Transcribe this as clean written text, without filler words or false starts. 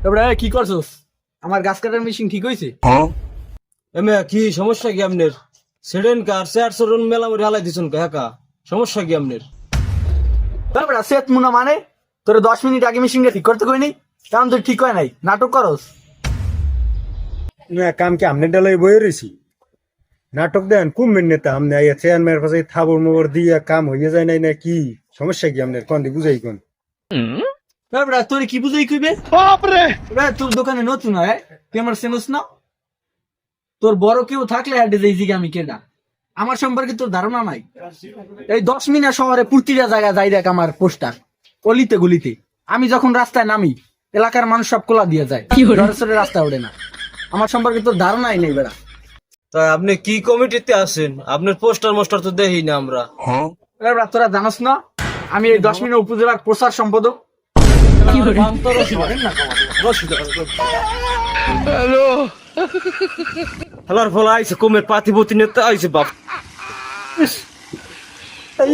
তারপরে কি করছস? আমার গাছ কাটার মেশিন ঠিক হয়েছে? এমে কি সমস্যা কি আপনার? সেডেন কার চেয়ার সরন মেলা মরে হালাই দিছুন কাকা, সমস্যা কি আপনার? তারপরে সেট মুনা মানে তোরে 10 মিনিট আগে মেশিনটা ঠিক করতে কইনি, কারণ তোর ঠিক হয় নাই, নাটক করস। কাম কি আমনে ডালাই বয়ে রয়েছি নাটক দেন কুমবেন নেতা আমনে আইয়া চেয়ারম্যানের পাশে থাবর মোবর দিয়া কাম হইয়া যায় নাই না কি সমস্যা কি আপনার কোন দি বুঝাই কোন তারপরে তোর কি বুঝাই কইবে? বাপরে তোর দোকানে নতুন হয়, তুই আমার চেনস না? তোর বড় কেউ থাকলে হাটে যাই জিগে আমি কেডা, আমার সম্পর্কে তোর ধারণা নাই। এই 10 মিনিট শহরে প্রতিটা জায়গায় যাই দেখ আমার পোস্টার, অলিতে গলিতে। আমি যখন রাস্তায় নামি এলাকার মানুষ সব কোলা দিয়ে যায়, জড়সড়ে রাস্তায় ওঠে না। আমার সম্পর্কে তোর ধারণাই নেই বেড়া। তা আপনি কি কমিটিতে আছেন? আপনার পোস্টার মোস্টার তো দেখি না আমরা। এবার তোরা জানাস না আমি এই 10 মিনিট উপজেলার প্রচার সম্পাদক। হালার ফল আইছে কমের পাতিপতি নেতা আইছে বাপ। এই